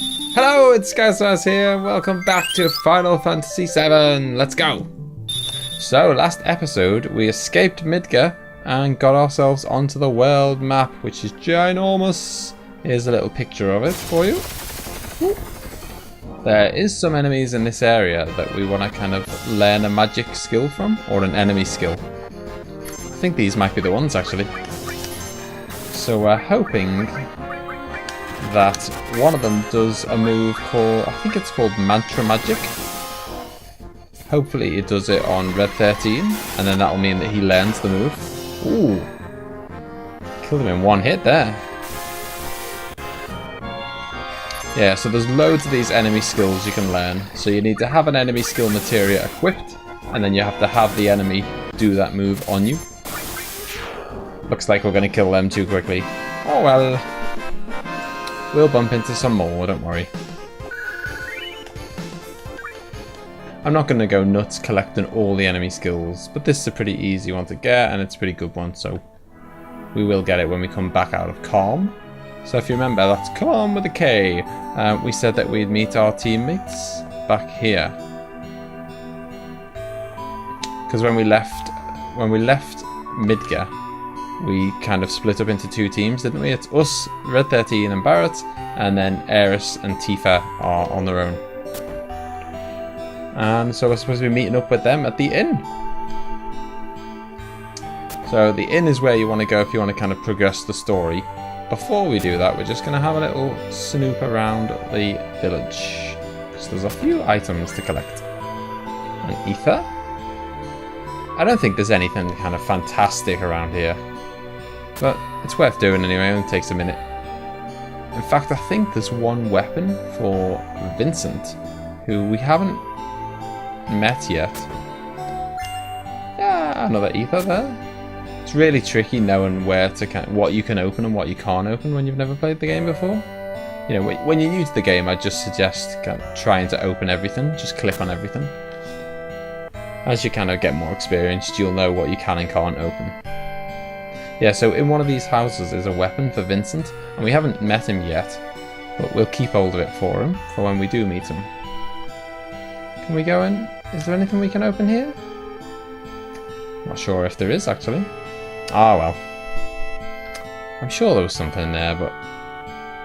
Hello, it's ScouseMouse here. Welcome back to Final Fantasy VII. Let's go. So, last episode, we escaped Midgar and got ourselves onto the world map, which is ginormous. Here's a little picture of it for you. Ooh. There is some enemies in this area that we want to kind of learn a magic skill from, or an enemy skill. I think these might be the ones, actually. So we're hoping that one of them does a move called, I think it's called Mantra Magic. Hopefully it does it on Red 13, and then that'll mean that he learns the move. Ooh. Killed him in one hit there. Yeah, so there's loads of these enemy skills you can learn. So you need to have an enemy skill materia equipped, and then you have to have the enemy do that move on you. Looks like we're going to kill them too quickly. Oh well. We'll bump into some more, don't worry. I'm not going to go nuts collecting all the enemy skills, but this is a pretty easy one to get, and it's a pretty good one, so we will get it when we come back out of Kalm. So if you remember, that's Kalm with a K. We said that we'd meet our teammates back here. Because when we left Midgar, we kind of split up into two teams, didn't we? It's us, Red 13 and Barrett, and then Aeris and Tifa are on their own. And so we're supposed to be meeting up with them at the inn. So the inn is where you want to go if you want to kind of progress the story. Before we do that, we're just going to have a little snoop around the village. Because there's a few items to collect. An ether? I don't think there's anything kind of fantastic around here. But it's worth doing anyway, it only takes a minute. In fact, I think there's one weapon for Vincent, who we haven't met yet. Yeah, another ether there. It's really tricky knowing where to what you can open and what you can't open when you've never played the game before. You know, when you're new to the game, I just suggest kind of trying to open everything. Just click on everything. As you kind of get more experienced, you'll know what you can and can't open. Yeah, so in one of these houses is a weapon for Vincent, and we haven't met him yet, but we'll keep hold of it for him for when we do meet him. Can we go in? Is there anything we can open here? Not sure if there is, actually. Ah, well. I'm sure there was something there, but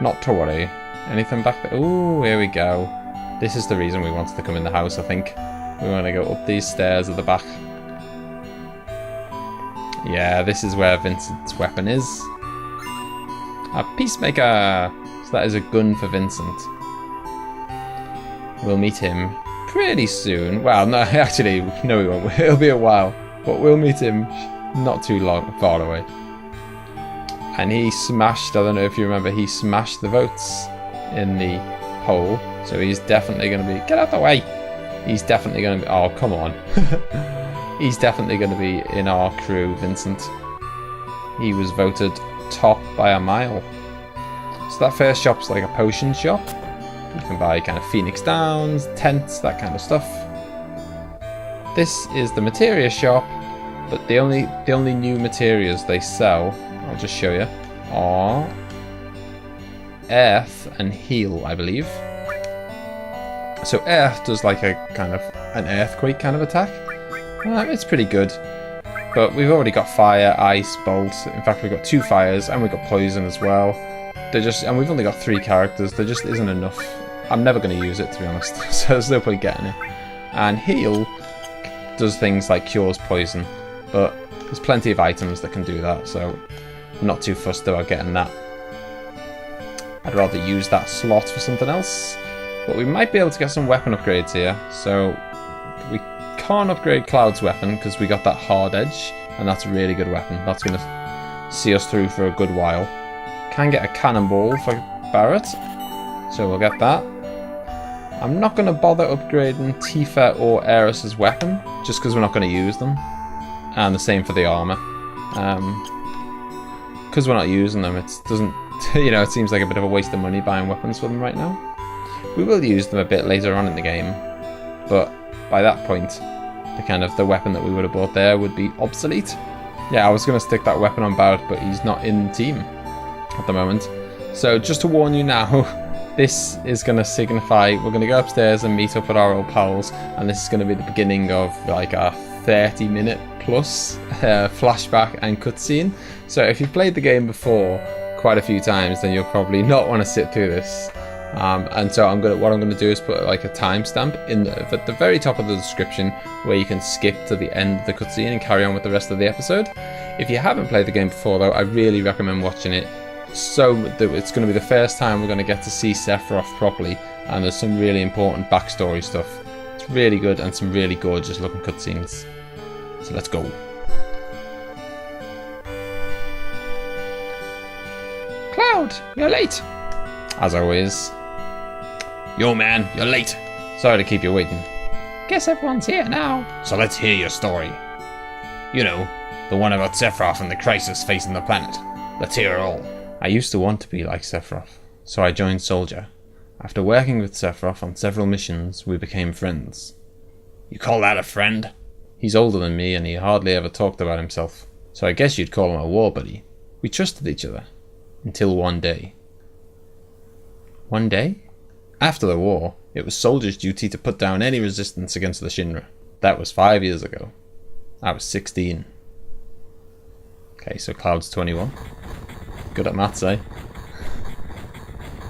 not to worry. Anything back there? Ooh, here we go. This is the reason we wanted to come in the house, I think. We want to go up these stairs at the back. Yeah, this is where Vincent's weapon is. A peacemaker! So that is a gun for Vincent. We'll meet him pretty soon. Well, no, actually, no we won't. It'll be a while. But we'll meet him not too far away. And he smashed, I don't know if you remember, he smashed the votes in the poll. So he's definitely going to be... Get out the way! He's definitely going to be... Oh, come on. He's definitely going to be in our crew, Vincent. He was voted top by a mile. So that first shop's like a potion shop. You can buy kind of Phoenix Downs, tents, that kind of stuff. This is the materia shop, but the only new materials they sell, I'll just show you, are Earth and Heal, I believe. So Earth does like a kind of an earthquake kind of attack. It's pretty good, but we've already got fire, ice, bolt. In fact, we've got 2 fires and we've got poison as well. And we've only got 3 characters. There just isn't enough. I'm never going to use it, to be honest. So there's no point getting it. And Heal does things like cures poison, but there's plenty of items that can do that. So I'm not too fussed about getting that. I'd rather use that slot for something else. But we might be able to get some weapon upgrades here. So we can't upgrade Cloud's weapon because we got that hard edge, and that's a really good weapon. That's going to see us through for a good while. Can get a cannonball for Barrett, so we'll get that. I'm not going to bother upgrading Tifa or Aeris' weapon, just because we're not going to use them. And the same for the armor. Because we're not using them, it doesn't, you know, it seems like a bit of a waste of money buying weapons for them right now. We will use them a bit later on in the game, but by that point, the weapon that we would have bought there would be obsolete. Yeah, I was going to stick that weapon on Barrett, but he's not in the team at the moment. So just to warn you now, this is going to signify we're going to go upstairs and meet up with our old pals, and this is going to be the beginning of like a 30-minute plus flashback and cutscene. So if you've played the game before quite a few times, then you'll probably not want to sit through this. And so what I'm going to do is put like a timestamp at the very top of the description where you can skip to the end of the cutscene and carry on with the rest of the episode. If you haven't played the game before though, I really recommend watching it. So it's going to be the first time we're going to get to see Sephiroth properly, and there's some really important backstory stuff. It's really good and some really gorgeous looking cutscenes. So let's go. Cloud, you're late. As always. Yo man, you're late. Sorry to keep you waiting. Guess everyone's here now. So let's hear your story. You know, the one about Sephiroth and the crisis facing the planet. Let's hear it all. I used to want to be like Sephiroth, so I joined Soldier. After working with Sephiroth on several missions, we became friends. You call that a friend? He's older than me and he hardly ever talked about himself, so I guess you'd call him a war buddy. We trusted each other. Until one day. One day? After the war, it was Soldier's duty to put down any resistance against the Shinra. That was 5 years ago. I was 16. Okay, so Cloud's 21. Good at maths, eh?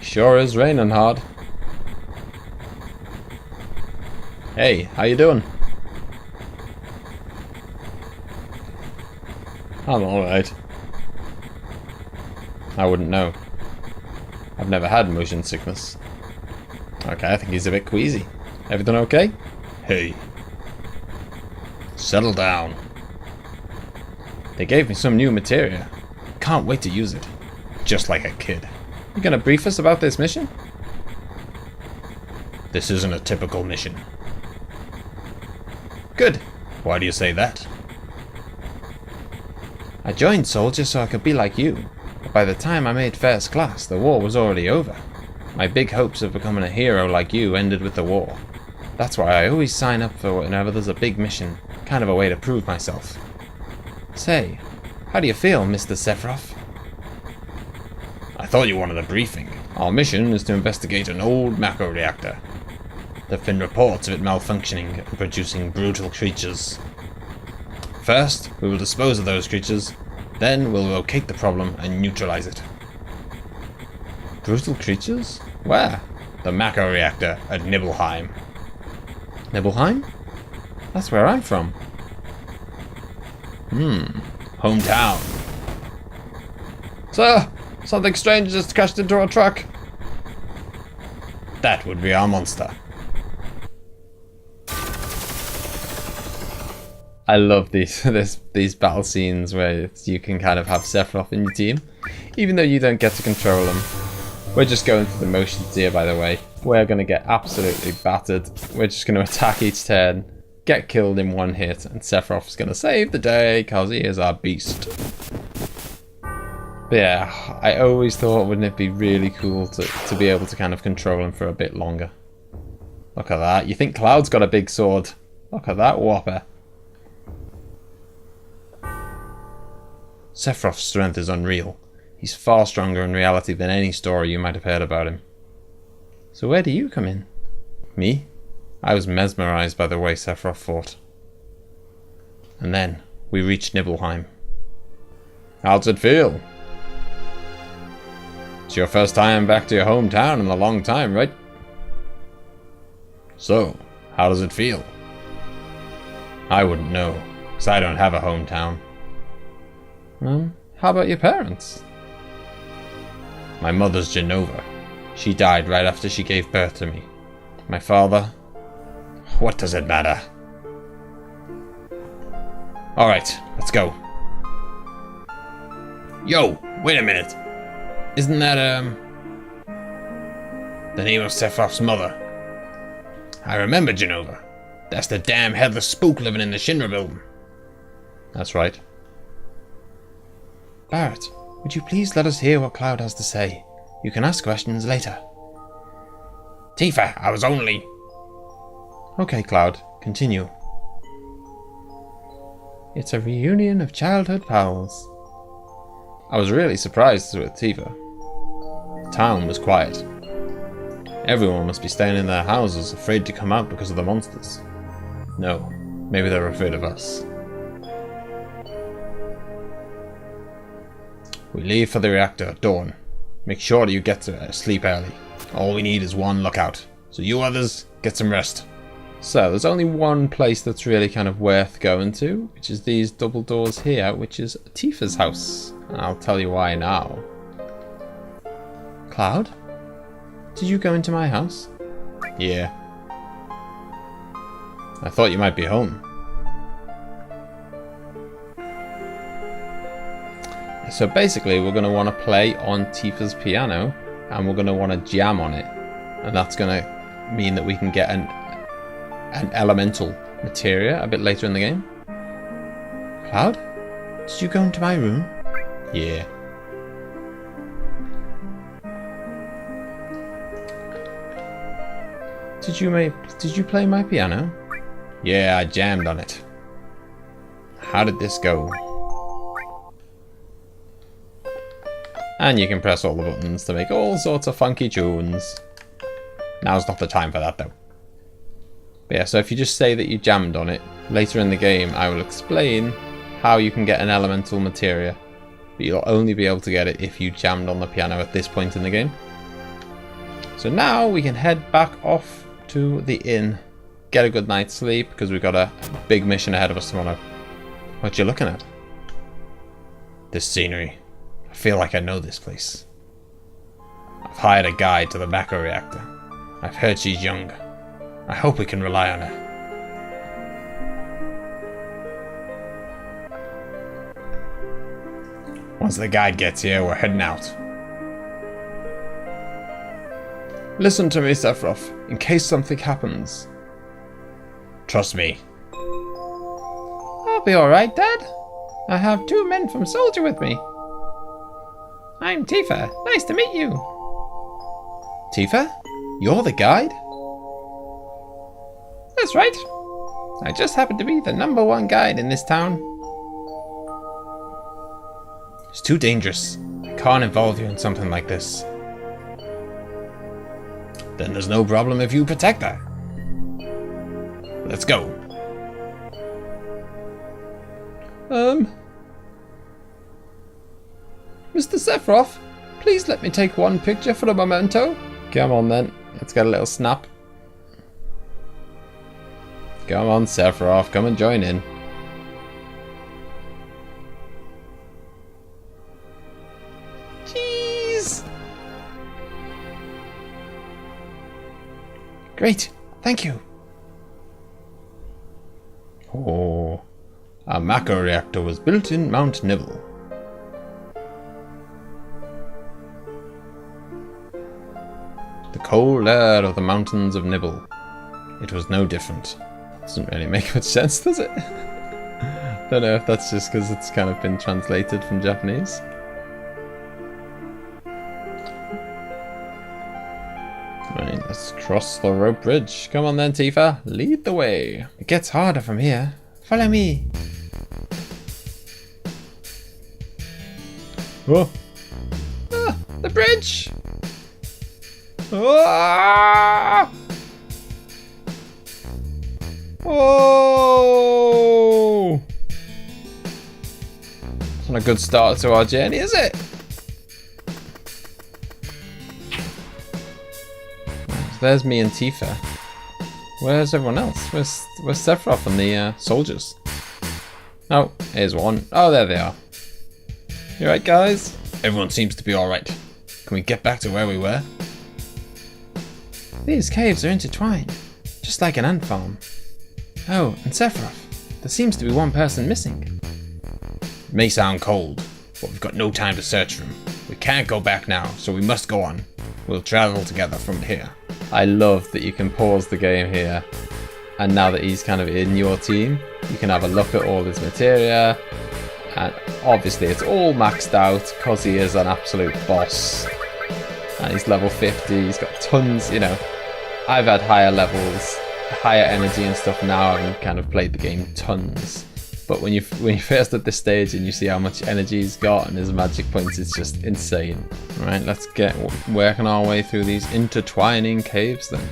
Sure is raining hard. Hey, how you doing? I'm alright. I wouldn't know. I've never had motion sickness. Okay, I think he's a bit queasy. Everything okay? Hey. Settle down. They gave me some new materia. Can't wait to use it. Just like a kid. You gonna brief us about this mission? This isn't a typical mission. Good. Why do you say that? I joined Soldier so I could be like you. But by the time I made first class, the war was already over. My big hopes of becoming a hero like you ended with the war. That's why I always sign up for whenever there's a big mission. Kind of a way to prove myself. Say, how do you feel, Mr. Sephiroth? I thought you wanted a briefing. Our mission is to investigate an old macro reactor. There have been reports of it malfunctioning and producing brutal creatures. First, we will dispose of those creatures, then we'll locate the problem and neutralize it. Brutal creatures? Where? The macro reactor at Nibelheim. Nibelheim? That's where I'm from. Hometown. Sir, something strange just crashed into our truck. That would be our monster. I love these battle scenes where you can kind of have Sephiroth in your team, even though you don't get to control him. We're just going through the motions here, by the way. We're going to get absolutely battered. We're just going to attack each turn, get killed in one hit, and Sephiroth's going to save the day because he is our beast. But yeah, I always thought, wouldn't it be really cool to be able to kind of control him for a bit longer. Look at that. You think Cloud's got a big sword. Look at that whopper. Sephiroth's strength is unreal. He's far stronger in reality than any story you might have heard about him. So where do you come in? Me? I was mesmerized by the way Sephiroth fought. And then, we reached Nibelheim. How's it feel? It's your first time back to your hometown in a long time, right? So, how does it feel? I wouldn't know, because I don't have a hometown. How about your parents? My mother's Jenova. She died right after she gave birth to me. My father? What does it matter? Alright, let's go. Yo, wait a minute. Isn't that, the name of Sephiroth's mother? I remember Jenova. That's the damn headless spook living in the Shinra building. That's right. Barret, would you please let us hear what Cloud has to say? You can ask questions later. Tifa, I was only... Okay, Cloud, continue. It's a reunion of childhood pals. I was really surprised with Tifa. The town was quiet. Everyone must be staying in their houses, afraid to come out because of the monsters. No, maybe they're afraid of us. We leave for the reactor at dawn. Make sure that you get to sleep early. All we need is one lookout. So you others, get some rest. So there's only one place that's really kind of worth going to, which is these double doors here, which is Tifa's house. And I'll tell you why now. Cloud? Did you go into my house? Yeah. I thought you might be home. So basically we're going to want to play on Tifa's piano and we're going to want to jam on it. And that's going to mean that we can get an elemental materia a bit later in the game. Cloud? Did you go into my room? Yeah. Did you play my piano? Yeah, I jammed on it. How did this go? And you can press all the buttons to make all sorts of funky tunes. Now's not the time for that though. But yeah, so if you just say that you jammed on it, later in the game I will explain how you can get an elemental materia. But you'll only be able to get it if you jammed on the piano at this point in the game. So now we can head back off to the inn. Get a good night's sleep because we've got a big mission ahead of us tomorrow. What you looking at? This scenery. I feel like I know this place. I've hired a guide to the macro reactor. I've heard she's young. I hope we can rely on her. Once the guide gets here, we're heading out. Listen to me, Sephiroth, in case something happens. Trust me. I'll be alright, Dad. I have 2 men from Soldier with me. I'm Tifa. Nice to meet you. Tifa? You're the guide? That's right. I just happen to be the #1 guide in this town. It's too dangerous. I can't involve you in something like this. Then there's no problem if you protect her. Let's go. Mr. Sephiroth, please let me take one picture for the memento. Come on then, let's get a little snap. Come on, Sephiroth, come and join in. Jeez. Great, thank you. Oh, a macro reactor was built in Mount Nibel. The cold air of the mountains of Nibel. It was no different. Doesn't really make much sense, does it? Don't know if that's just because it's kind of been translated from Japanese. Right, let's cross the rope bridge. Come on then, Tifa, lead the way. It gets harder from here. Follow me. Oh! Ah, the bridge! Ah! Oh! It's not a good start to our journey, is it? There's me and Tifa. Where's everyone else? Where's Sephiroth and the soldiers? Oh, here's one. Oh, there they are. You alright, guys? Everyone seems to be alright. Can we get back to where we were? These caves are intertwined, just like an ant farm. Oh, and Sephiroth. There seems to be one person missing. It may sound cold, but we've got no time to search for him. We can't go back now, so we must go on. We'll travel together from here. I love that you can pause the game here, and now that he's kind of in your team, you can have a look at all his materia, and obviously it's all maxed out because he is an absolute boss. And he's level 50, he's got tons, you know. I've had higher levels, higher energy and stuff now, having kind of played the game tons. But when you first at this stage and you see how much energy he's got and his magic points, it's just insane. Right, let's get working our way through these intertwining caves then.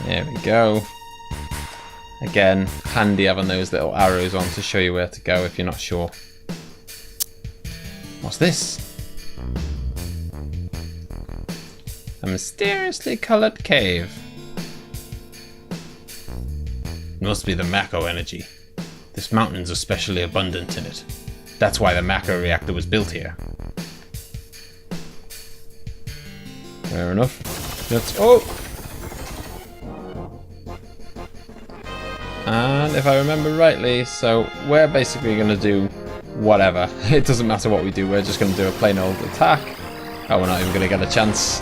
There we go. Again, handy having those little arrows on to show you where to go if you're not sure. What's this? A mysteriously coloured cave. It must be the Mako energy. This mountain's especially abundant in it. That's why the Mako reactor was built here. Fair enough. Let's... Oh! And if I remember rightly, so we're basically going to do whatever. It doesn't matter what we do, we're just going to do a plain old attack. Oh, we're not even going to get a chance.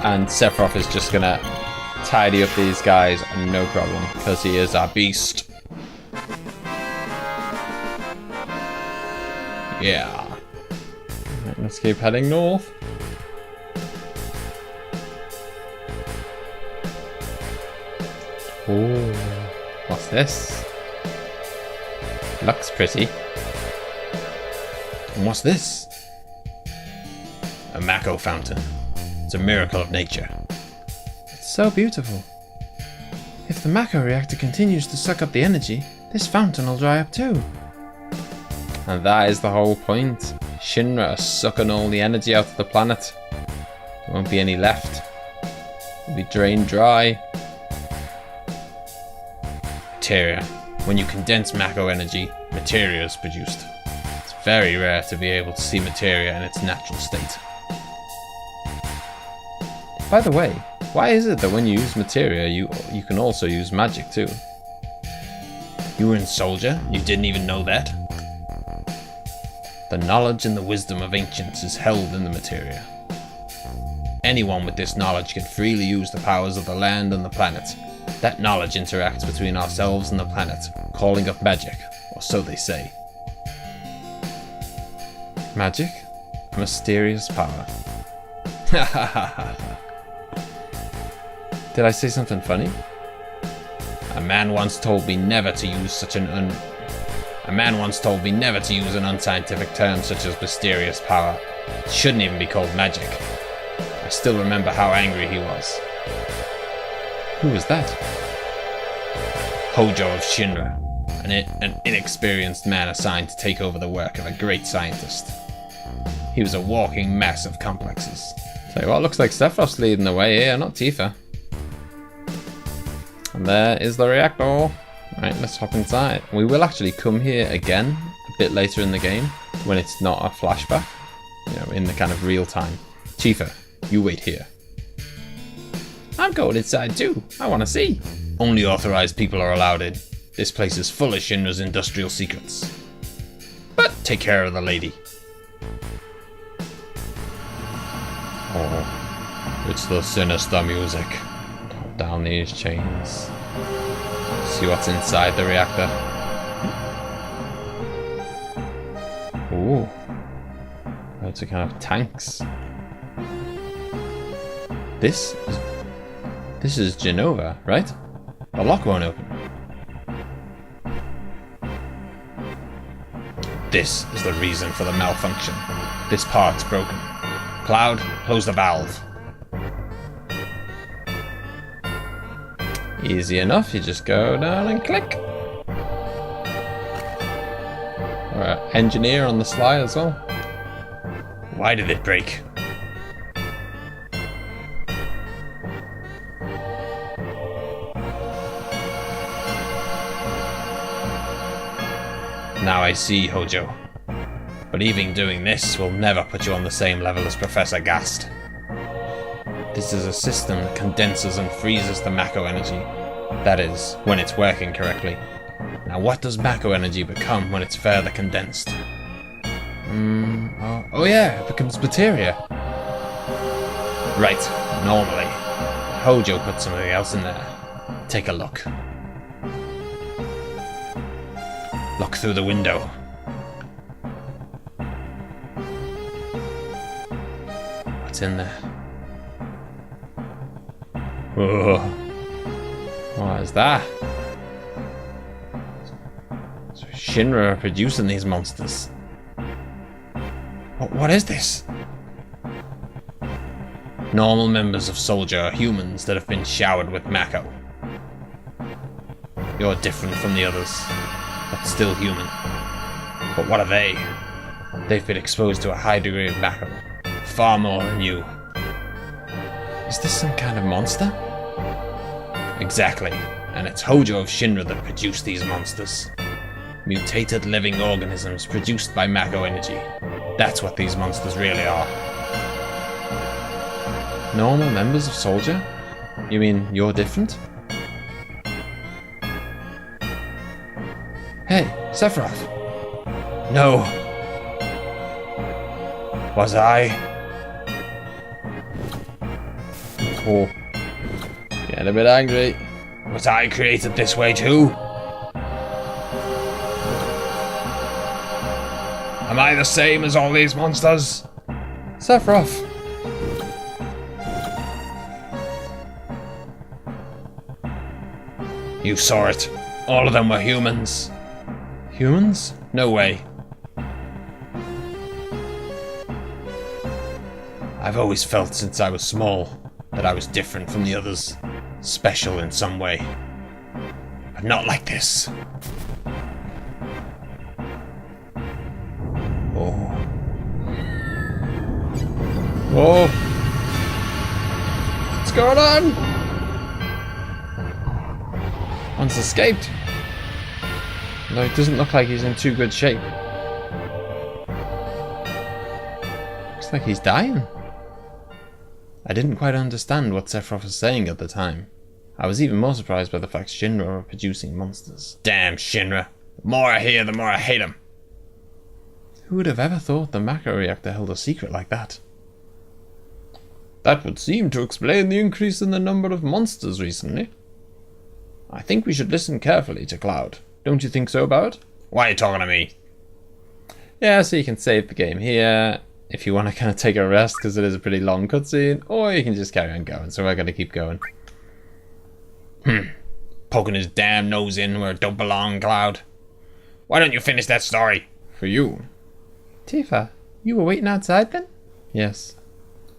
And Sephiroth is just going to tidy up these guys, no problem, because he is a beast. Yeah. Right, let's keep heading north. Ooh. What's this? Looks pretty. And what's this? A Mako fountain. It's a miracle of nature. It's so beautiful. If the Mako reactor continues to suck up the energy, this fountain will dry up too. And that is the whole point. Shinra are sucking all the energy out of the planet. There won't be any left. It'll be drained dry. Materia. When you condense Mako energy, materia is produced. It's very rare to be able to see materia in its natural state. By the way, why is it that when you use materia, you can also use magic too? You were in Soldier? You didn't even know that? The knowledge and the wisdom of ancients is held in the materia. Anyone with this knowledge can freely use the powers of the land and the planet. That knowledge interacts between ourselves and the planet, calling up magic, or so they say. Magic? A mysterious power. Ha ha ha ha. Did I say something funny? A man once told me never to use an unscientific term such as mysterious power. It shouldn't even be called magic. I still remember how angry he was. Who was that? Hojo of Shinra, an inexperienced man assigned to take over the work of a great scientist. He was a walking mess of complexes. Tell you what, looks like Sephiroth's leading the way here, not Tifa. And there is the reactor. Right, let's hop inside. We will actually come here again a bit later in the game when it's not a flashback, you know, in the kind of real time. Tifa, you wait here. I'm going inside too. I want to see. Only authorized people are allowed in. This place is full of Shinra's industrial secrets. But take care of the lady. Oh, it's the sinister music. Hold down these chains. See what's inside the reactor. Ooh. Loads of kind of tanks. This is Genova, right? The lock won't open. This is the reason for the malfunction. This part's broken. Cloud, close the valve. Easy enough, you just go down and click. Or engineer on the sly as well. Why did it break? Now I see, Hojo. But even doing this will never put you on the same level as Professor Gast. This is a system that condenses and freezes the Mako energy. That is, when it's working correctly. Now what does Mako energy become when it's further condensed? Oh yeah, it becomes materia. Right, normally. Hojo put something else in there. Take a look. Look through the window. What's in there? Oh, what is that? Shinra are producing these monsters. What is this? Normal members of Soldier are humans that have been showered with Mako. You're different from the others, but still human. But what are they? They've been exposed to a high degree of Mako. Far more than you. Is this some kind of monster? Exactly. And it's Hojo of Shinra that produced these monsters. Mutated living organisms produced by Mako energy. That's what these monsters really are. Normal members of Soldier? You mean you're different? Hey, Sephiroth! No! Was I? Oh. Getting a bit angry. Was I created this way too? Am I the same as all these monsters? Sephiroth! You saw it. All of them were humans. Humans? No way. I've always felt since I was small that I was different from the others. Special in some way. But not like this. Oh. Whoa. What's going on? One's escaped. No, it doesn't look like he's in too good shape. Looks like he's dying. I didn't quite understand what Sephiroth was saying at the time. I was even more surprised by the fact Shinra were producing monsters. Damn Shinra. The more I hear, the more I hate them. Who would have ever thought the Mako reactor held a secret like that? That would seem to explain the increase in the number of monsters recently. I think we should listen carefully to Cloud. Don't you think so, Bard? Why are you talking to me? Yeah, so you can save the game here if you want to kind of take a rest because it is a pretty long cutscene, or you can just carry on going. So we're going to keep going. Poking his damn nose in where it don't belong, Cloud. Why don't you finish that story? For you. Tifa, you were waiting outside then? Yes.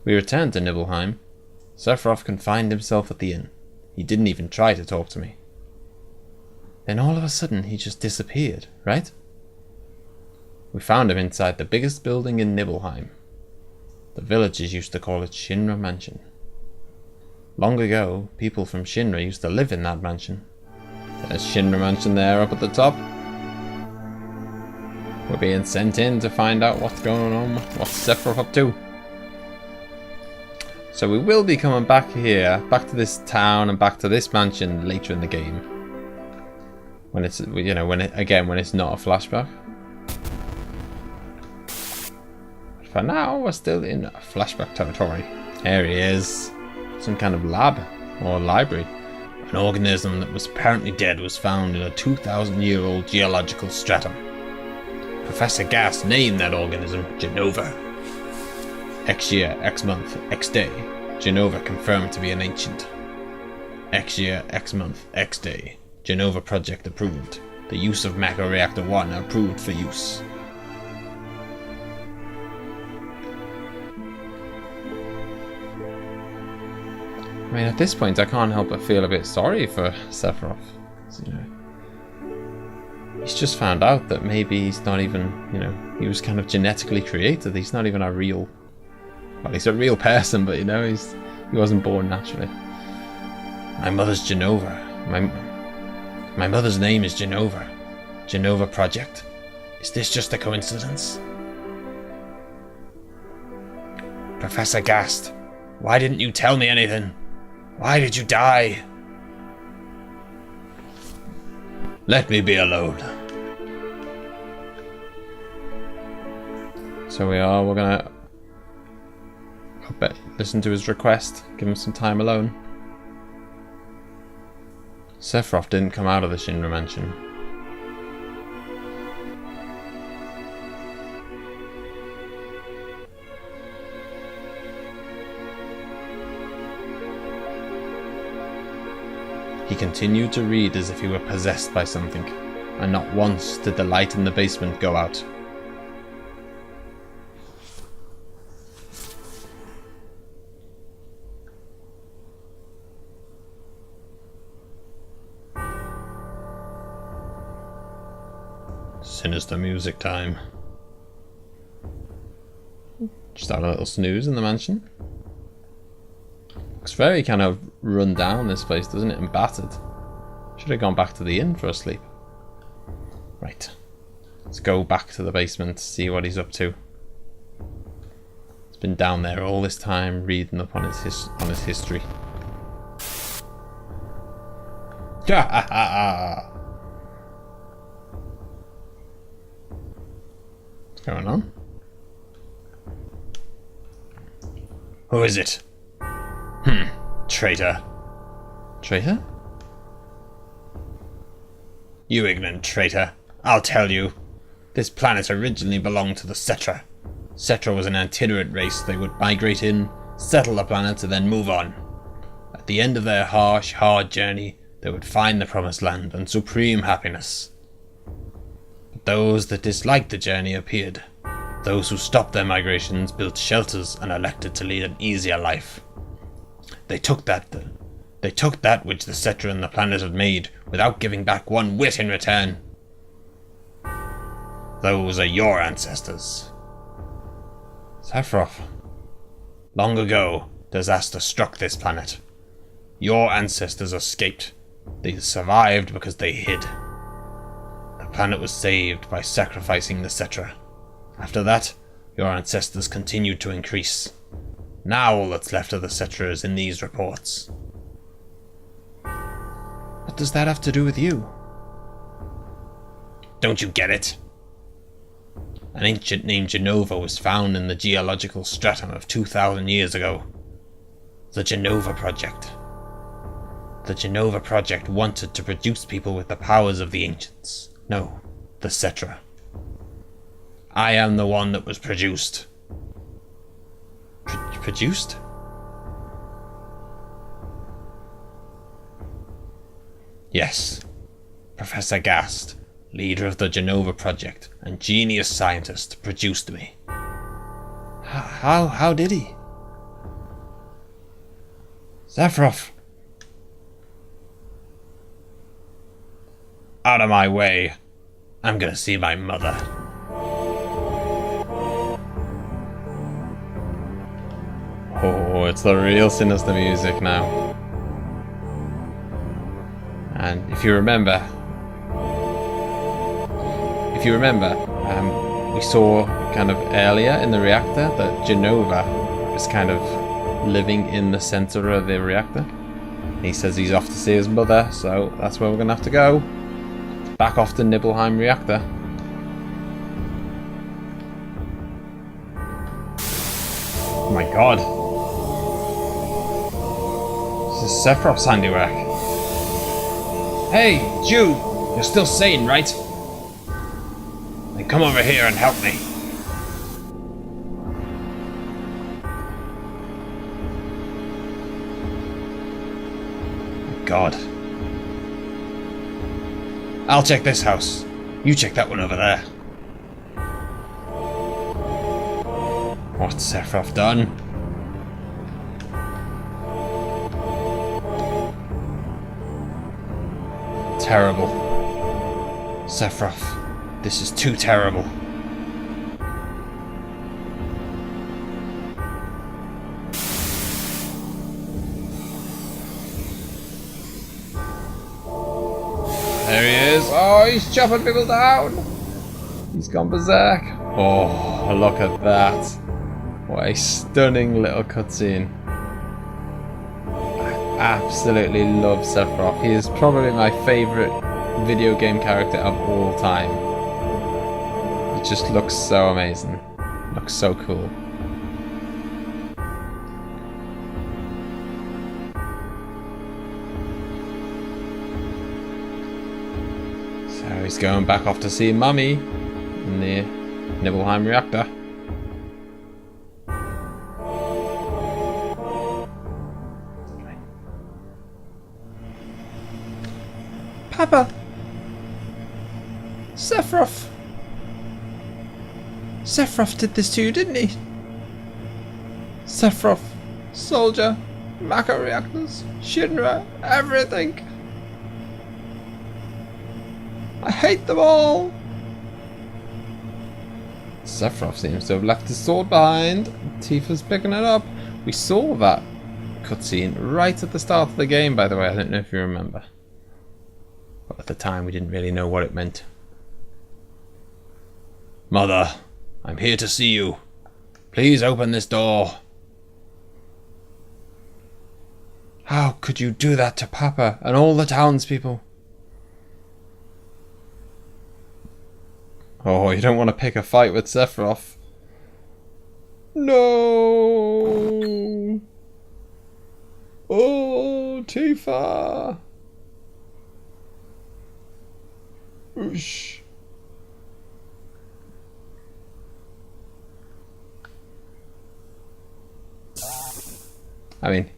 We returned to Nibelheim. Sephiroth confined himself at the inn. He didn't even try to talk to me. Then all of a sudden he just disappeared, right? We found him inside the biggest building in Nibelheim. The villagers used to call it Shinra Mansion. Long ago, people from Shinra used to live in that mansion. There's Shinra Mansion there up at the top. We're being sent in to find out what's going on, what's Sephiroth up to. So we will be coming back here, back to this town and back to this mansion later in the game. When it's, you know, when it's not a flashback. But for now, we're still in flashback territory. There he is. Some kind of lab or library. An organism that was apparently dead was found in a 2,000-year-old geological stratum. Professor Gas named that organism Jenova. X year, X month, X day. Jenova confirmed to be an ancient. X year, X month, X day. Jenova project approved. The use of Mako Reactor 1 approved for use. I mean, at this point, I can't help but feel a bit sorry for Sephiroth. You know, he's just found out that maybe he's not even, you know, he was kind of genetically created. He's not even a real, well, he's a real person, but you know, he wasn't born naturally. My mother's Jenova. My mother's name is Jenova. Jenova Project. Is this just a coincidence? Professor Gast, why didn't you tell me anything? Why did you die? Let me be alone. So we're gonna listen to his request, give him some time alone. Sephiroth didn't come out of the Shinra Mansion. He continued to read as if he were possessed by something. and not once did the light in the basement go out. Sinister music time. Just had a little snooze in the mansion. Looks very kind of run down, this place, doesn't it, and battered. Should have gone back to the inn for a sleep. Right. Let's go back to the basement, see what he's up to. He's been down there all this time, reading up on his history. Ha ha ha! What's going on? Who is it? Traitor. Traitor? You ignorant traitor. I'll tell you. This planet originally belonged to the Cetra. Cetra was an itinerant race. They would migrate in, settle the planet, and then move on. At the end of their harsh, hard journey, they would find the promised land and supreme happiness. But those that disliked the journey appeared. Those who stopped their migrations built shelters and elected to lead an easier life. They took that which the Cetra and the planet had made without giving back one whit in return. Those are your ancestors. Sephiroth. Long ago, disaster struck this planet. Your ancestors escaped. They survived because they hid. The planet was saved by sacrificing the Cetra. After that, your ancestors continued to increase. Now all that's left of the Cetra is in these reports. What does that have to do with you? Don't you get it? An ancient named Genova was found in the geological stratum of 2,000 years ago. The Genova Project. The Genova Project wanted to produce people with the powers of the ancients. No, the Cetra. I am the one that was produced. Produced? Yes. Professor Gast, leader of the Genova Project and genius scientist, produced me. How did he? Sephiroth! Out of my way. I'm gonna see my mother. Oh, it's the real sinister music now. And if you remember, we saw kind of earlier in the reactor that Genova is kind of living in the center of the reactor. He says he's off to see his mother, so that's where we're gonna have to go. Back off the Nibelheim reactor. Oh my god. This is Sephiroth's handiwork. Hey, Jude! You're still sane, right? Then come over here and help me. God. I'll check this house. You check that one over there. What's Sephiroth done? Terrible. Sephiroth, this is too terrible. There he is. Oh, he's chopping people down. He's gone berserk. Oh, look at that. What a stunning little cutscene. I absolutely love Sephiroth. He is probably my favourite video game character of all time. It just looks so amazing. Looks so cool. So he's going back off to see Mummy in the Nibelheim reactor. Papa! Sephiroth! Sephiroth did this to you, didn't he? Sephiroth, soldier, Mako reactors, Shinra, everything. I hate them all. Sephiroth seems to have left his sword behind. Tifa's picking it up. We saw that cutscene right at the start of the game, by the way. I don't know if you remember. But at the time, we didn't really know what it meant. Mother, I'm here to see you. Please open this door. How could you do that to Papa and all the townspeople? Oh, you don't want to pick a fight with Sephiroth. No! Oh, Tifa! Oosh. I mean,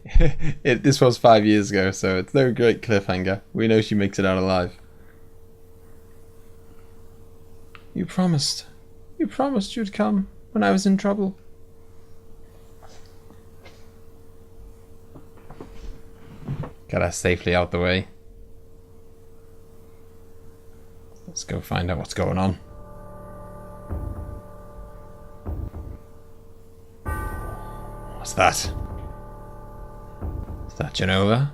this was 5 years ago, so it's no great cliffhanger. We know she makes it out alive. You promised you'd come when I was in trouble. Get us safely out the way. Let's go find out what's going on. What's that? Is that Jenova?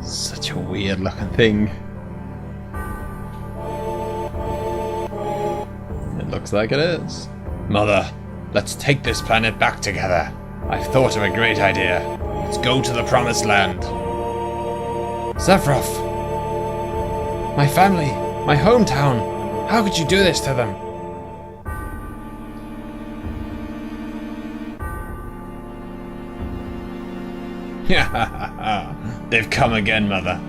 Such a weird looking thing. It looks like it is. Mother, let's take this planet back together. I've thought of a great idea. Let's go to the Promised Land. Sephiroth! My family! My hometown! How could you do this to them? They've come again, Mother.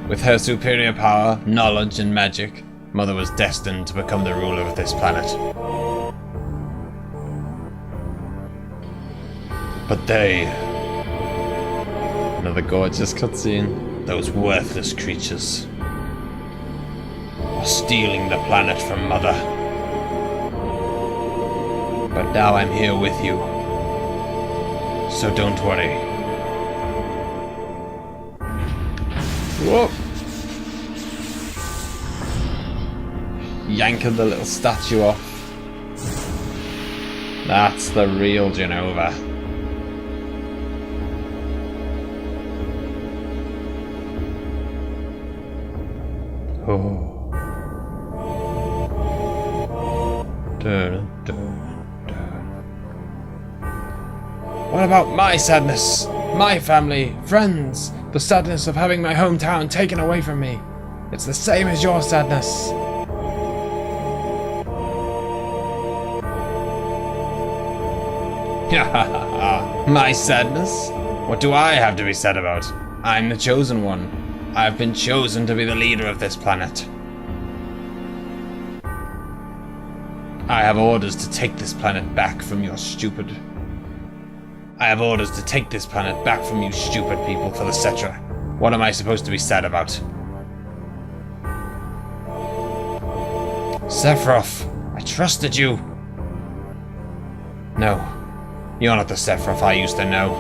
With her superior power, knowledge, and magic, Mother was destined to become the ruler of this planet. But they... Another gorgeous cutscene. Those worthless creatures are stealing the planet from Mother. But now I'm here with you. So don't worry. Whoa! Yanking the little statue off. That's the real Jenova. Oh. Dun, dun, dun. What about my sadness? My family, friends, the sadness of having my hometown taken away from me. It's the same as your sadness. My sadness? What do I have to be sad about? I'm the chosen one. I've been chosen to be the leader of this planet. I have orders to take this planet back from your stupid... I have orders to take this planet back from you stupid people for the Cetra. What am I supposed to be sad about? Sephiroth, I trusted you. No, you're not the Sephiroth I used to know.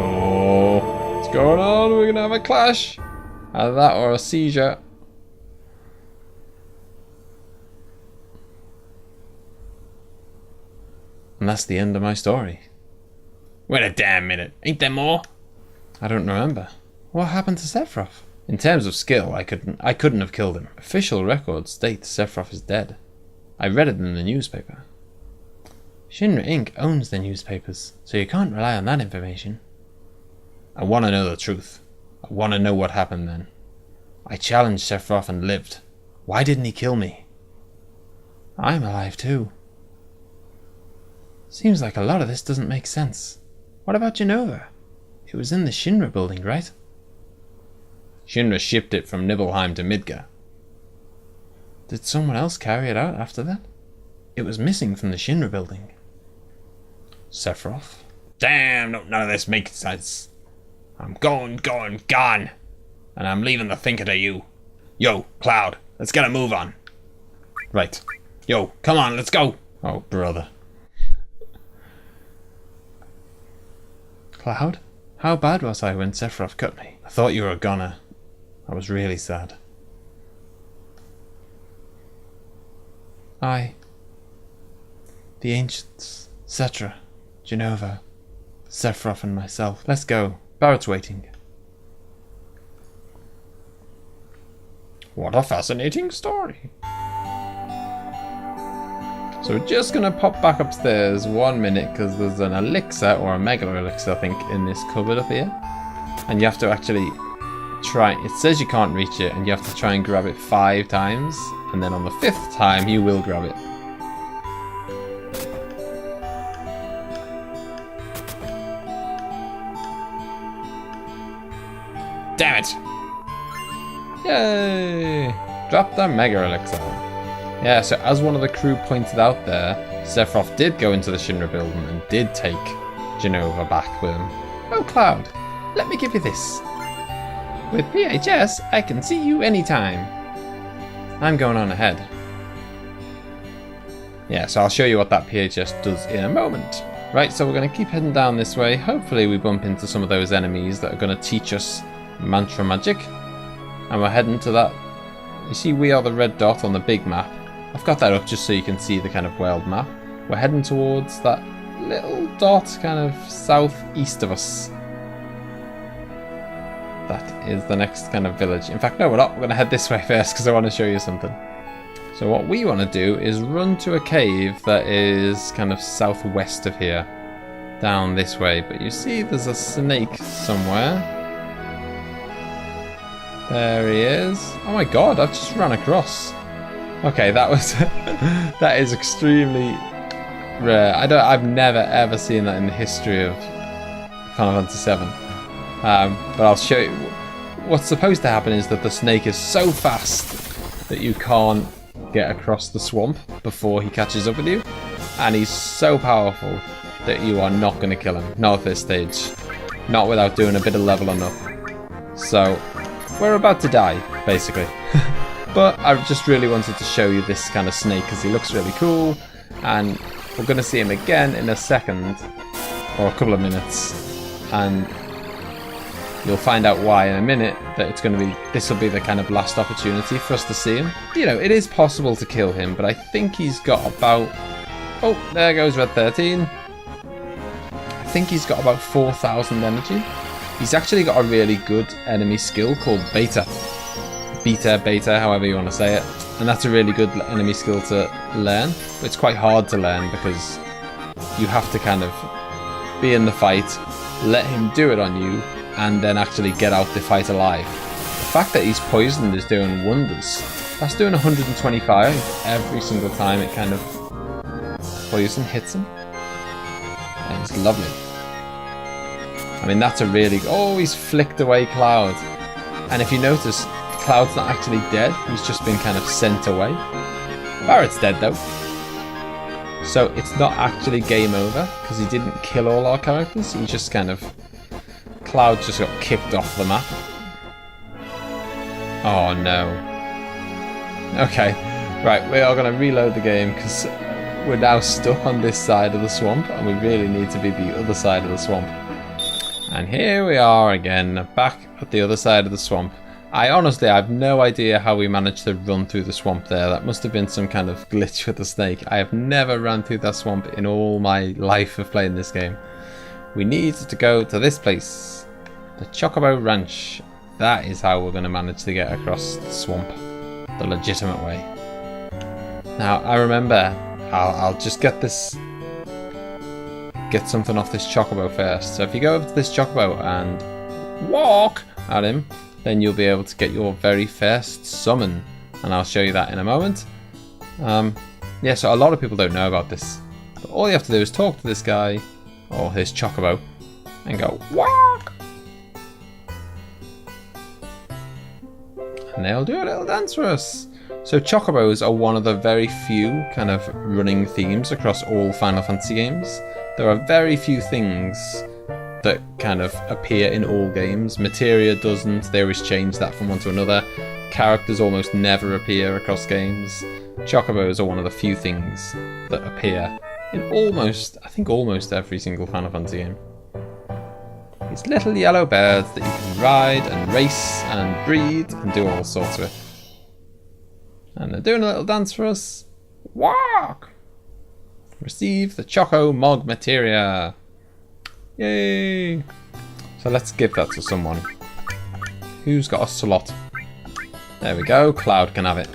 Oh, what's going on? We're gonna have a clash. Either that or a seizure. And that's the end of my story. Wait a damn minute. Ain't there more? I don't remember. What happened to Sephiroth? In terms of skill, I couldn't have killed him. Official records state Sephiroth is dead. I read it in the newspaper. Shinra Inc. owns the newspapers, so you can't rely on that information. I want to know the truth. I want to know what happened then. I challenged Sephiroth and lived. Why didn't he kill me? I'm alive too. Seems like a lot of this doesn't make sense. What about Jenova? It was in the Shinra building, right? Shinra shipped it from Nibelheim to Midgar. Did someone else carry it out after that? It was missing from the Shinra building. Sephiroth. Damn, no, none of this makes sense. I'm gone. And I'm leaving the thinking of you. Yo, Cloud, let's get a move on. Right. Yo, come on, let's go. Oh, brother. Cloud, how bad was I when Sephiroth cut me? I thought you were a goner. I was really sad. The ancients, Cetra, Genova, Sephiroth and myself. Let's go. Barrett's waiting. What a fascinating story. So we're just going to pop back upstairs 1 minute because there's an elixir, or a mega elixir I think, in this cupboard up here. And you have to actually try, it says you can't reach it and you have to try and grab it 5 times. And then on the 5th time you will grab it. Damn it! Yay! Drop the mega elixir. Yeah, so as one of the crew pointed out there, Sephiroth did go into the Shinra building and did take Genova back with him. Oh, Cloud, let me give you this. With PHS, I can see you anytime. I'm going on ahead. Yeah, so I'll show you what that PHS does in a moment. Right, so we're going to keep heading down this way. Hopefully we bump into some of those enemies that are going to teach us mantra magic. And we're heading to that. You see we are the red dot on the big map. I've got that up just so you can see the kind of world map. We're heading towards that little dot kind of southeast of us. That is the next kind of village. In fact, no, we're not. We're going to head this way first because I want to show you something. So what we want to do is run to a cave that is kind of southwest of here. Down this way. But you see there's a snake somewhere. There he is. Oh my god, I've just run across. Okay, that was that is extremely rare. I've never ever seen that in the history of Final Fantasy VII. But I'll show you. What's supposed to happen is that the snake is so fast that you can't get across the swamp before he catches up with you, and he's so powerful that you are not going to kill him. Not at this stage. Not without doing a bit of leveling up. So we're about to die, basically. But I just really wanted to show you this kind of snake because he looks really cool, and we're going to see him again in a second, or a couple of minutes, and you'll find out why in a minute. That it's going to be, this will be the kind of last opportunity for us to see him. You know, it is possible to kill him, but I think he's got about, oh, there goes Red 13. I think he's got about 4,000 energy. He's actually got a really good enemy skill called Beta, however you want to say it. And that's a really good enemy skill to learn. But it's quite hard to learn because you have to kind of be in the fight, let him do it on you, and then actually get out the fight alive. The fact that he's poisoned is doing wonders. That's doing 125 every single time it kind of poison hits him. And it's lovely. I mean, that's a really... Oh, he's flicked away Cloud. And if you notice, Cloud's not actually dead. He's just been kind of sent away. Barrett's dead, though. So it's not actually game over, because he didn't kill all our characters. He just kind of... Cloud just got kicked off the map. Oh, no. Okay. Right, we are going to reload the game, because we're now stuck on this side of the swamp, and we really need to be the other side of the swamp. And here we are again, back at the other side of the swamp. I have no idea how we managed to run through the swamp there. That must have been some kind of glitch with the snake. I have never run through that swamp in all my life of playing this game. We need to go to this place, the Chocobo Ranch. That is how we're going to manage to get across the swamp the legitimate way. Now, I remember, I'll just get something off this Chocobo first. So if you go over to this Chocobo and walk at him, then you'll be able to get your very first summon. And I'll show you that in a moment. Yeah, so a lot of people don't know about this. But all you have to do is talk to this guy, or his Chocobo, and go, walk! And they'll do a little dance for us. So Chocobos are one of the very few kind of running themes across all Final Fantasy games. There are very few things that kind of appear in all games. Materia doesn't, they always change that from one to another. Characters almost never appear across games. Chocobos are one of the few things that appear in I think almost every single Final Fantasy game. These little yellow birds that you can ride and race and breed and do all sorts with. And they're doing a little dance for us. Walk! Receive the Choco Mog Materia. Yay! So let's give that to someone. Who's got a slot? There we go, Cloud can have it.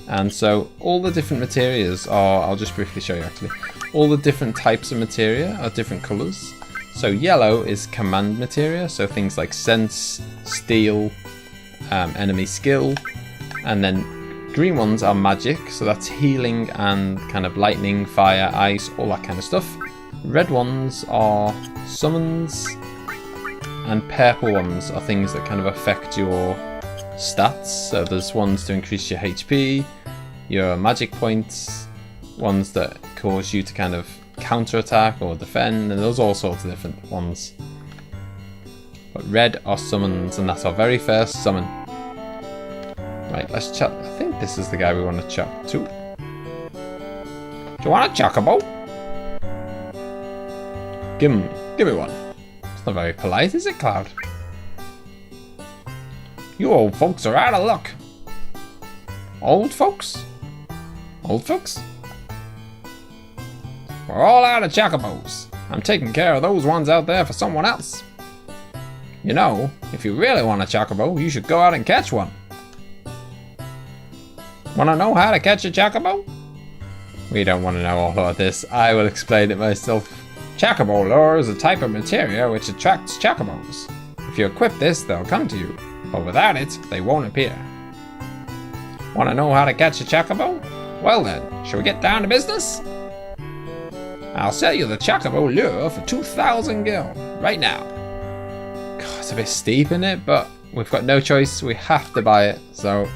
And so all the different materias are, I'll just briefly show you actually. All the different types of materia are different colours. So yellow is command materia, so things like sense, steel, enemy skill. And then green ones are magic, so that's healing and kind of lightning, fire, ice, all that kind of stuff. Red ones are summons, and purple ones are things that kind of affect your stats. So there's ones to increase your HP, your magic points, ones that cause you to kind of counter-attack or defend, and there's all sorts of different ones. But red are summons, and that's our very first summon. Right, let's chat. I think this is the guy we want to chat to. Do you want a chocobo? Give me one. It's not very polite, is it, Cloud? You old folks are out of luck. Old folks? Old folks? We're all out of chocobos. I'm taking care of those ones out there for someone else. You know, if you really want a chocobo, you should go out and catch one. Want to know how to catch a chocobo? We don't want to know all of this. I will explain it myself. Chocobo Lure is a type of materia which attracts chocobos. If you equip this, they'll come to you, but without it, they won't appear. Want to know how to catch a chocobo? Well then, shall we get down to business? I'll sell you the Chocobo Lure for 2,000 gil, right now. God, it's a bit steep in it, but we've got no choice. We have to buy it, so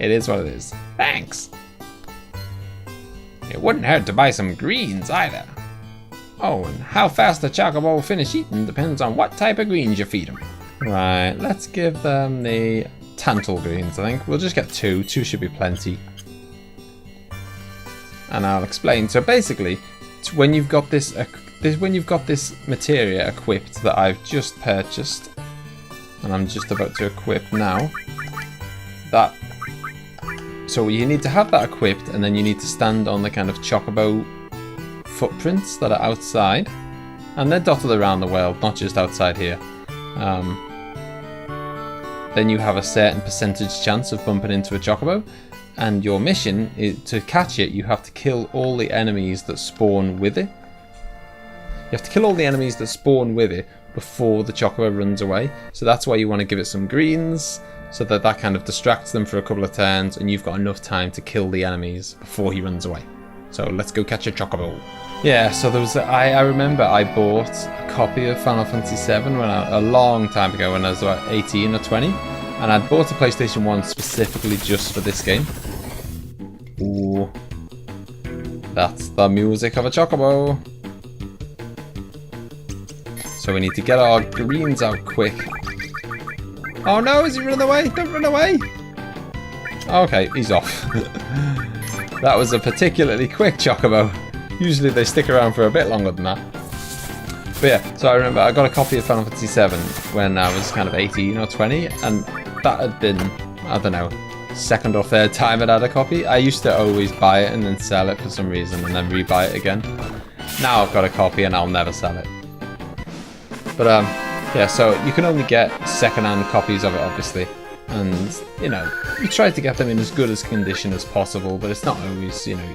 it is what it is. Thanks. It wouldn't hurt to buy some greens either. Oh, and how fast the Chocobo will finish eating depends on what type of greens you feed them. Right, let's give them the Tantal greens, I think. We'll just get two. Two should be plenty. And I'll explain. So basically, when you've got this materia equipped that I've just purchased, and I'm just about to equip now, so you need to have that equipped, and then you need to stand on the kind of chocobo footprints that are outside, and they're dotted around the world, not just outside here. Then you have a certain percentage chance of bumping into a chocobo, and your mission is to catch it. You have to kill all the enemies that spawn with it. You have to kill all the enemies that spawn with it before the chocobo runs away. So that's why you want to give it some greens, so that kind of distracts them for a couple of turns, and you've got enough time to kill the enemies before he runs away. So let's go catch a chocobo. Yeah, so there was I remember I bought a copy of Final Fantasy 7 a long time ago when I was about 18 or 20, and I'd bought a PlayStation 1 specifically just for this game. Ooh, that's the music of a chocobo. So we need to get our greens out quick. Oh no, is he running away? Don't run away! Okay, he's off. That was a particularly quick chocobo. Usually they stick around for a bit longer than that. But yeah, so I remember I got a copy of Final Fantasy 7 when I was kind of 18 or 20, and that had been, I don't know, second or third time I'd had a copy. I used to always buy it and then sell it for some reason and then re-buy it again. Now I've got a copy and I'll never sell it. But yeah, so you can only get second-hand copies of it, obviously. And, you know, you try to get them in as good as condition as possible, but it's not always, you know,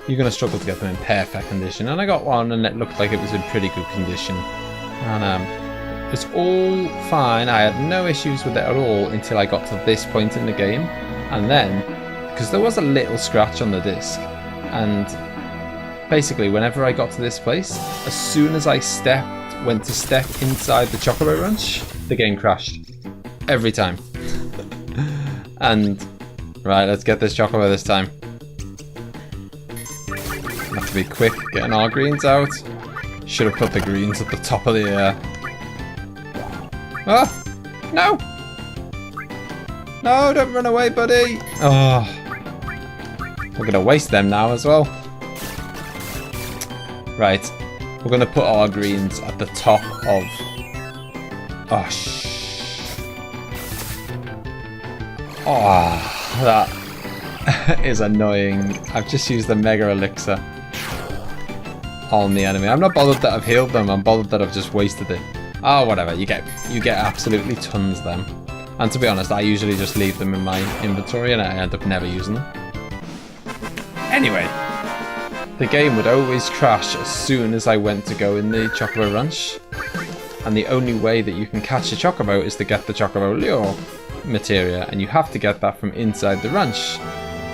you're going to struggle to get them in perfect condition. And I got one and it looked like it was in pretty good condition. And it's all fine. I had no issues with it at all until I got to this point in the game. And then, because there was a little scratch on the disc, and basically whenever I got to this place, as soon as I went to step inside the Chocobo Ranch, the game crashed. Every time. And, right, let's get this Chocobo this time. to be quick getting our greens out. Should have put the greens at the top of the... Ah! No! No, don't run away, buddy! Oh. We're going to waste them now as well. Right. We're going to put our greens at the top of... Oh, Oh, that is annoying. I've just used the Mega Elixir on the enemy. I'm not bothered that I've healed them. I'm bothered that I've just wasted it. Oh, whatever. You get absolutely tons of them. And to be honest, I usually just leave them in my inventory and I end up never using them. Anyway, the game would always crash as soon as I went to go in the Chocobo Ranch. And the only way that you can catch a Chocobo is to get the Chocobo Lure materia, and you have to get that from inside the ranch.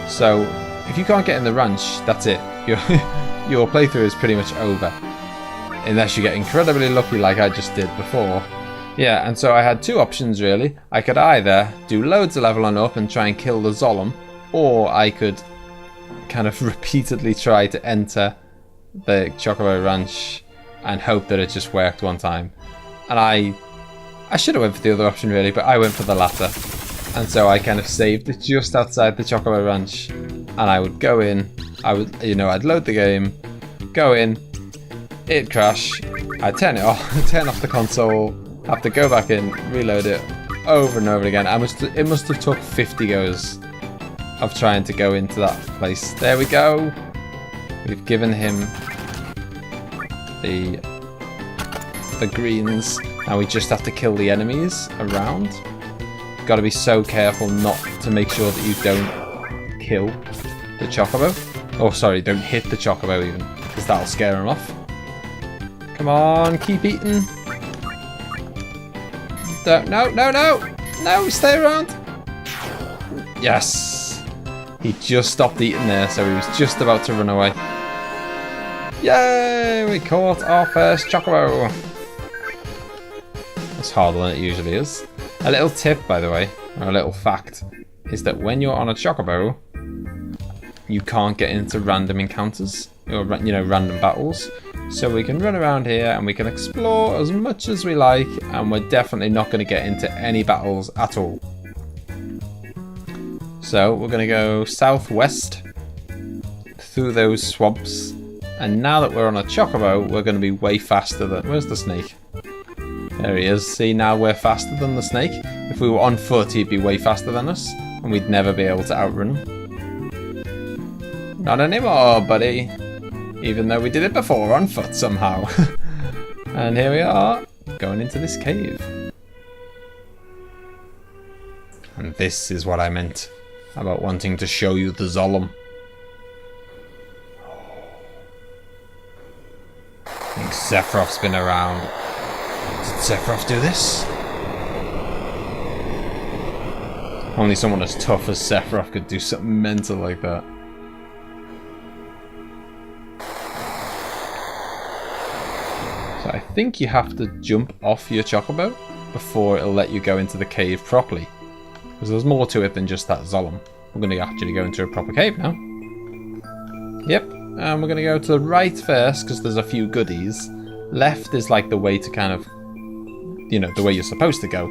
So if you can't get in the ranch, that's it. Your playthrough is pretty much over. Unless you get incredibly lucky like I just did before. Yeah, and so I had two options really. I could either do loads of leveling up and try and kill the Zolom, or I could kind of repeatedly try to enter the Chocobo Ranch and hope that it just worked one time. And I should have went for the other option really, but I went for the latter. And so I kind of saved it just outside the Chocobo Ranch, and I would go in, I'd load the game, go in, it'd crash, I'd turn it off, turn off the console, have to go back in, reload it over and over again. It must have took 50 goes of trying to go into that place. There we go. We've given him the greens. Now we just have to kill the enemies around. Got to be so careful not to make sure that you don't kill the Chocobo. Oh, sorry, don't hit the Chocobo even, because that'll scare him off. Come on, keep eating. No, stay around. Yes. He just stopped eating there, so he was just about to run away. Yay, we caught our first Chocobo. It's harder than it usually is. A little tip, by the way, or a little fact, is that when you're on a Chocobo, you can't get into random encounters, or random battles. So we can run around here and we can explore as much as we like, and we're definitely not going to get into any battles at all. So we're going to go southwest through those swamps, and now that we're on a Chocobo, we're going to be way faster than... Where's the snake? There he is. See, now we're faster than the snake. If we were on foot, he'd be way faster than us, and we'd never be able to outrun him. Not anymore, buddy. Even though we did it before on foot somehow. And here we are, going into this cave. And this is what I meant about wanting to show you the Zolom. I think Sephiroth's been around. Did Sephiroth do this? Only someone as tough as Sephiroth could do something mental like that. So I think you have to jump off your Chocobo before it'll let you go into the cave properly. Because there's more to it than just that Zolom. We're going to actually go into a proper cave now. Yep, and we're going to go to the right first because there's a few goodies. Left is like the way to kind of, the way you're supposed to go.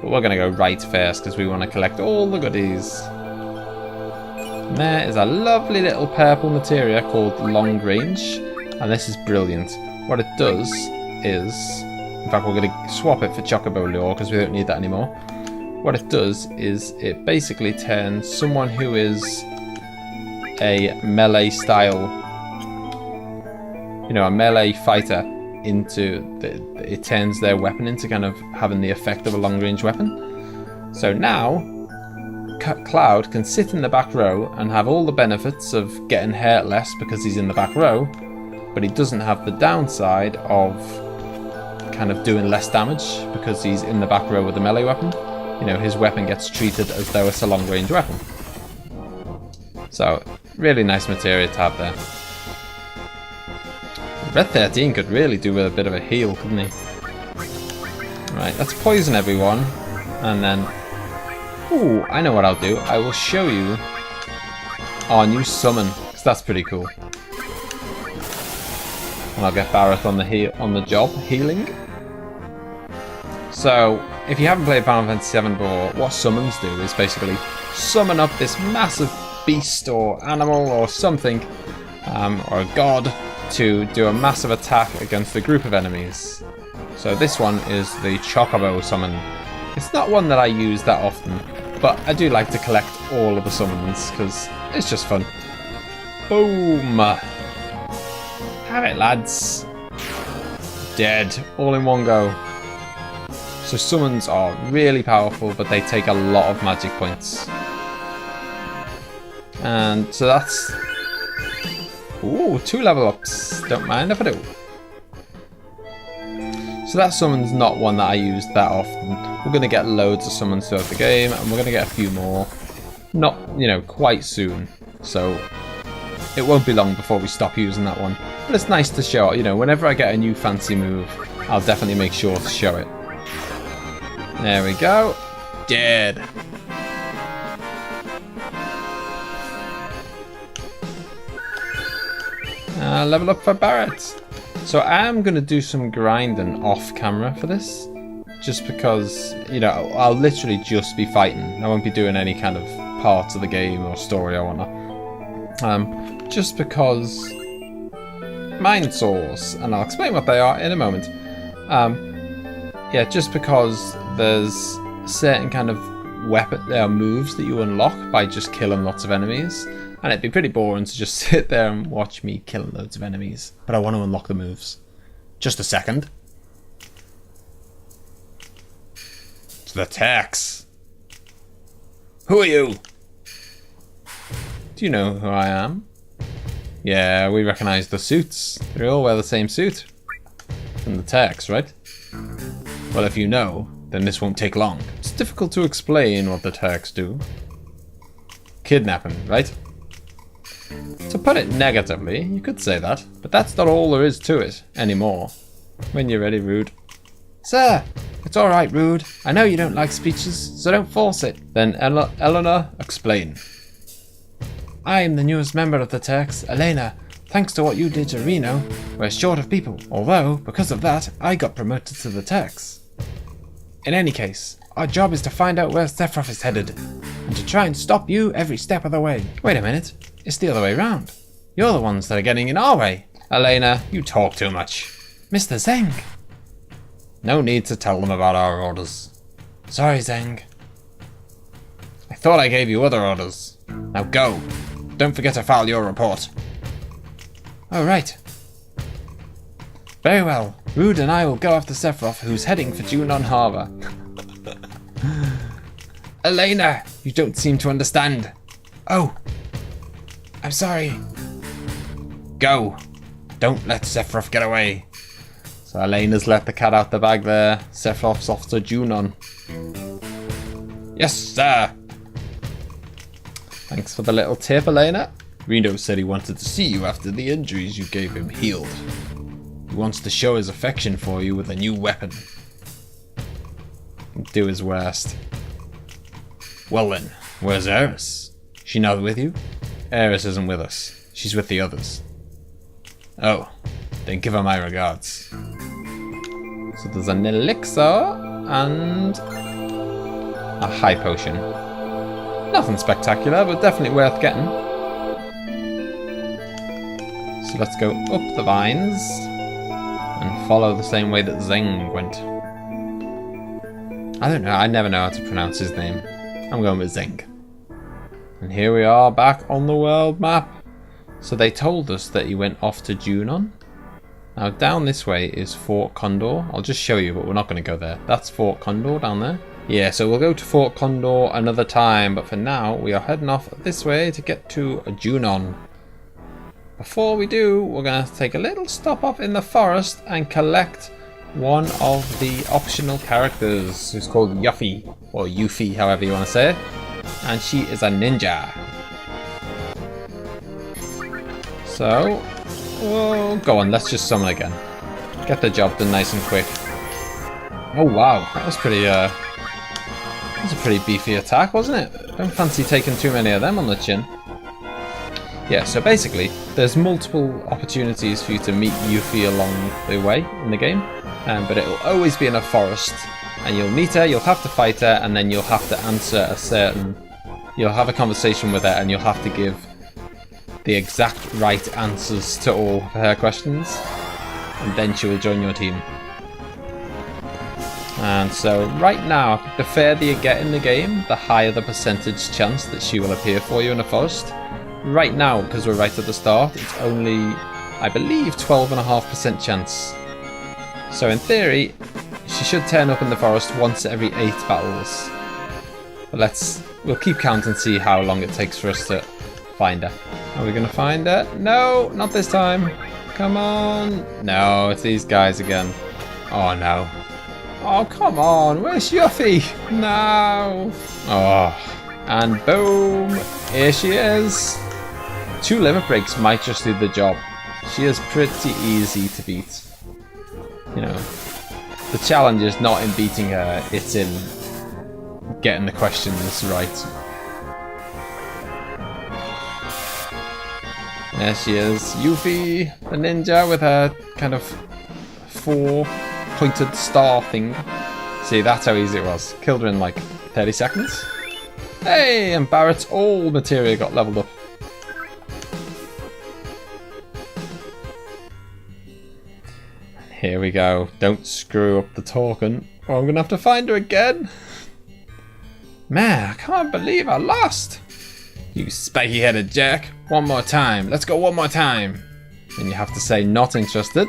But we're going to go right first because we want to collect all the goodies. And there is a lovely little purple materia called Long Range. And this is brilliant. What it does is, in fact we're going to swap it for Chocobo Lure because we don't need that anymore. What it does is it basically turns someone who is a melee style, a melee fighter into, it turns their weapon into kind of having the effect of a long range weapon. So now, Cloud can sit in the back row and have all the benefits of getting hurt less because he's in the back row, but he doesn't have the downside of kind of doing less damage because he's in the back row with a melee weapon. His weapon gets treated as though it's a long range weapon. So, really nice materia to have there. Red 13 could really do with a bit of a heal, couldn't he? Right, let's poison everyone, and then... Ooh, I know what I'll do. I will show you our new summon, because that's pretty cool. And I'll get Barret on the job, healing. So, if you haven't played Final Fantasy VII before, what summons do is basically summon up this massive beast or animal or something, or a god, to do a massive attack against a group of enemies. So this one is the Chocobo summon. It's not one that I use that often, but I do like to collect all of the summons because it's just fun. Boom! Have it, lads. Dead. All in one go. So summons are really powerful, but they take a lot of magic points. And so that's... Ooh, 2 level ups. Don't mind if I do. So that summon's not one that I use that often. We're going to get loads of summons throughout the game, and we're going to get a few more. Not, you know, quite soon. So it won't be long before we stop using that one. But it's nice to show, you know, whenever I get a new fancy move, I'll definitely make sure to show it. There we go. Dead. Level up for Barret. So I am going to do some grinding off camera for this. Just because, you know, I'll literally just be fighting. I won't be doing any kind of parts of the game or story or whatnot. Just because mind source, and I'll explain what they are in a moment. Yeah, just because there's certain kind of moves that you unlock by just killing lots of enemies. And it'd be pretty boring to just sit there and watch me killing loads of enemies. But I want to unlock the moves. Just a second. It's the Turks. Who are you? Do you know who I am? Yeah, we recognise the suits. They all wear the same suit. From the Turks, right? Well, if you know, then this won't take long. It's difficult to explain what the Turks do. Kidnapping, right? To put it negatively, you could say that, but that's not all there is to it anymore. When you're ready, Rude. Sir, it's alright, Rude. I know you don't like speeches, so don't force it. Then Eleanor, explain. I am the newest member of the Turks, Elena. Thanks to what you did to Reno, we're short of people, although, because of that, I got promoted to the Turks. In any case, our job is to find out where Sephiroth is headed, and to try and stop you every step of the way. Wait a minute. It's the other way round. You're the ones that are getting in our way. Elena, you talk too much. Mr. Zeng. No need to tell them about our orders. Sorry, Zeng. I thought I gave you other orders. Now go. Don't forget to file your report. Oh, right. Very well. Rude and I will go after Sephiroth, who's heading for Junon Harbor. Elena, you don't seem to understand. Oh. I'm sorry. Go. Don't let Sephiroth get away. So Elena's let the cat out the bag there. Sephiroth's off to Junon. Yes, sir. Thanks for the little tip, Elena. Reno said he wanted to see you after the injuries you gave him healed. He wants to show his affection for you with a new weapon. Do his worst. Well then, where's Eris? She not with you? Eris isn't with us. She's with the others. Oh, then give her my regards. So there's an elixir and a high potion. Nothing spectacular, but definitely worth getting. So let's go up the vines and follow the same way that Zeng went. I don't know, I never know how to pronounce his name. I'm going with Zeng. And here we are back on the world map. So they told us that he went off to Junon. Now down this way is Fort Condor. I'll just show you, but we're not going to go there. That's Fort Condor down there. Yeah, so we'll go to Fort Condor another time, but for now we are heading off this way to get to Junon. Before we do, we're going to take a little stop off in the forest and collect one of the optional characters, who's called Yuffie, or Yuffie, however you want to say it. And she is a ninja. So, well, go on, let's just summon again. Get the job done nice and quick. Oh wow, that was pretty, that was a pretty beefy attack, wasn't it? Don't fancy taking too many of them on the chin. Yeah, so basically, there's multiple opportunities for you to meet Yuffie along the way in the game, but it will always be in a forest, and you'll meet her, you'll have to fight her, and then you'll have to answer you'll have a conversation with her, and you'll have to give the exact right answers to all of her questions, and then she will join your team. And so right now, the further you get in the game, the higher the percentage chance that she will appear for you in the forest. Right now, because we're right at the start, it's only, I believe, 12.5% chance. So in theory, she should turn up in the forest once every 8 battles. But we'll keep count and see how long it takes for us to find her. Are we going to find her? No, not this time. Come on. No, it's these guys again. Oh no. Oh, come on. Where's Yuffie? No. Oh. And boom. Here she is. 2 limit breaks might just do the job. She is pretty easy to beat. You know, the challenge is not in beating her, it's in getting the questions right. There she is, Yuffie, the ninja with her kind of 4-pointed star thing. See, that's how easy it was. Killed her in like 30 seconds. Hey, and Barrett's old materia got leveled up. Here we go. Don't screw up the talking, or I'm going to have to find her again. Man, I can't believe I lost. You spiky-headed jerk. One more time. Let's go one more time. And you have to say not interested.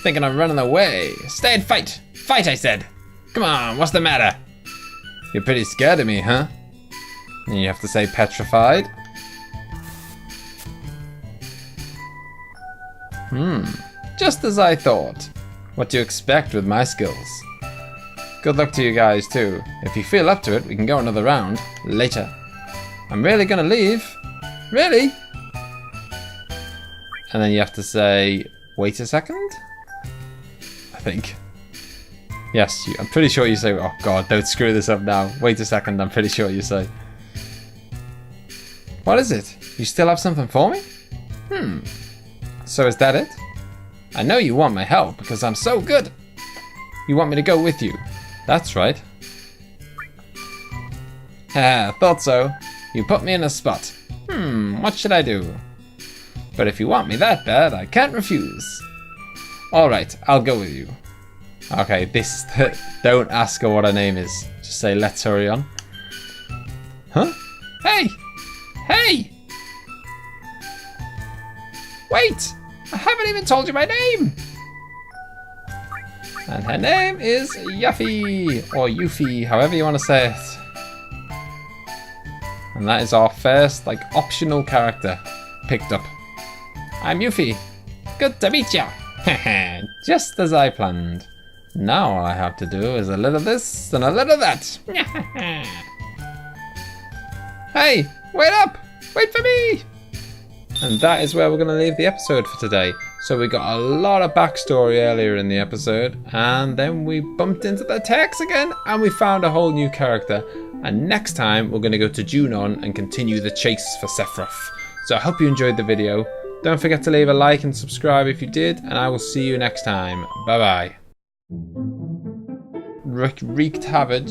Thinking I'm running away. Stay and fight. Fight, I said. Come on, what's the matter? You're pretty scared of me, huh? And you have to say petrified. Just as I thought. What do you expect with my skills? Good luck to you guys too. If you feel up to it, we can go another round later. I'm really gonna leave? Really? And then you have to say, wait a second? I think. Yes, I'm pretty sure you say, oh god, don't screw this up now. Wait a second, I'm pretty sure you say. What is it? You still have something for me? So is that it? I know you want my help because I'm so good. You want me to go with you? That's right. Haha, thought so. You put me in a spot. What should I do? But if you want me that bad, I can't refuse. Alright, I'll go with you. Okay, don't ask her what her name is. Just say, let's hurry on. Huh? Hey! Hey! Wait! I haven't even told you my name! And her name is Yuffie, or Yuffie, however you want to say it. And that is our first, optional character picked up. I'm Yuffie. Good to meet ya! Just as I planned. Now all I have to do is a little this and a little that. Hey, wait up! Wait for me! And that is where we're going to leave the episode for today. So we got a lot of backstory earlier in the episode, and then we bumped into the Turks again, and we found a whole new character. And next time we're going to go to Junon and continue the chase for Sephiroth. So I hope you enjoyed the video. Don't forget to leave a like and subscribe if you did, and I will see you next time. Bye bye. Wreaked havoc.